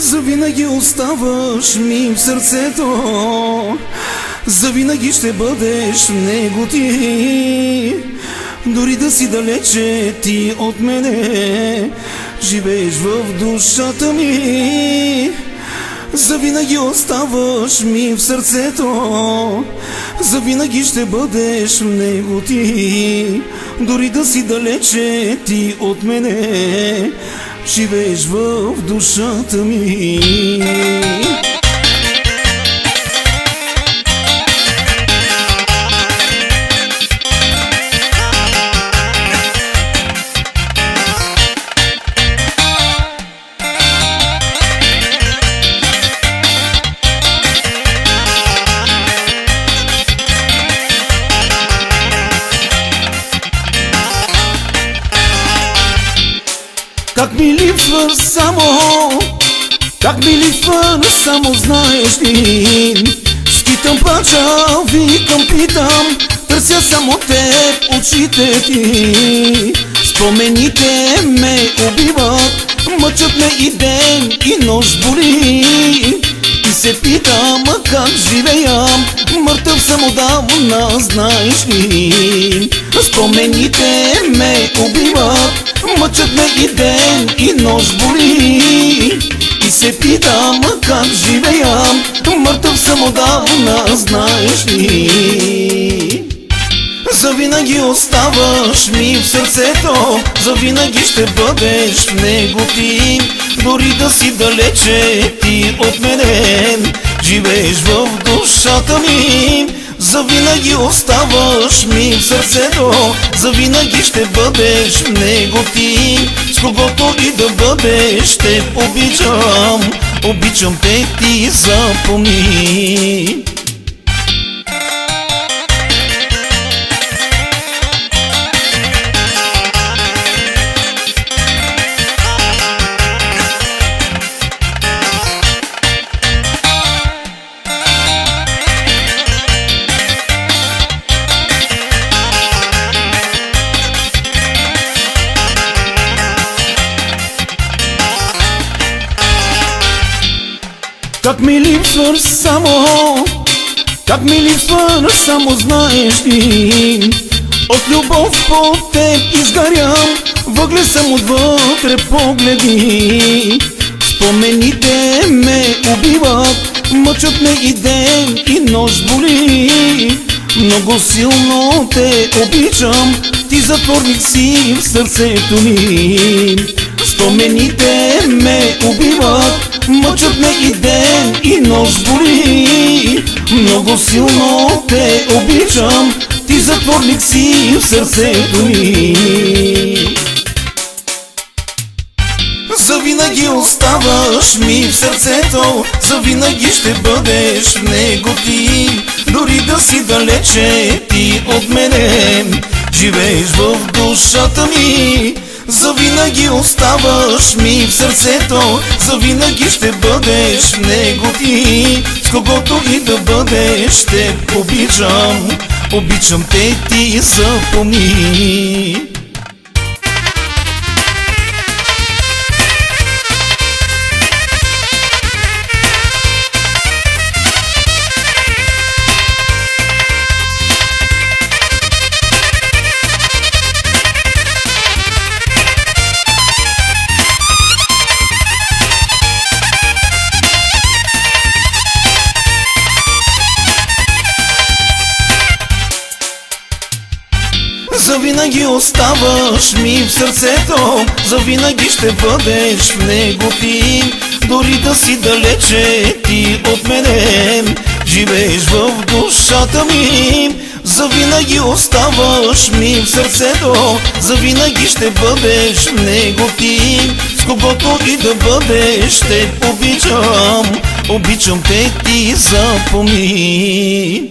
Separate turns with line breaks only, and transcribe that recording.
Завинаги оставаш ми в сърцето, завинаги ще бъдеш в него ти. Дори да си далече ти от мене, живееш в душата ми. Завинаги оставаш ми в сърцето, завинаги ще бъдеш в него ти. Дори да си далече ти от мене, живееш в душата ми. Как ми липсва само, как ми липсва, само знаеш ли. Скитам плача, викам, питам, търся само теб, очите ти. Спомените ме убиват, мъчат ме и ден и нощ боли. И се питам как живея, мъртъв съм отдавна, знаеш ли. Спомените ме убиват, мъчат ме и ден и нощ боли. И се питам как живея, мъртъв съм отдавна, знаеш ли. Завинаги оставаш ми в сърцето, завинаги ще бъдеш в него ти. Дори да си далече ти от мене, живееш в душата ми. Завинаги оставаш ми в сърцето, завинаги ще бъдеш в него ти. С когото и да бъдеш, те обичам, обичам те, ти запомни. Как ми липсваш само, как ми липсваш само, знаеш ли. От любов по теб изгарям, въгле съм отвътре, погледи. Спомените ме убиват, мъчат ме и ден и нощ боли. Много силно те обичам, ти затворник си в сърцето ми. Спомените ме убиват, мъчат ме и ден и нощ боли. Много силно те обичам, ти затворник си в сърцето ми. Завинаги оставаш ми в сърцето, завинаги ще бъдеш в него ти. Дори да си далече ти от мене, живееш в душата ми. Завинаги оставаш ми в сърцето, завинаги ще бъдеш в него ти. С когото и да бъдеш, те обичам, обичам те, ти запомни. Завинаги оставаш ми в сърцето, завинаги ще бъдеш в него ти. Дори да си далече ти от мене, живееш в душата ми. Завинаги оставаш ми в сърцето, завинаги ще бъдеш в него ти. С когото и да бъдеш, те обичам, обичам те, ти запомни.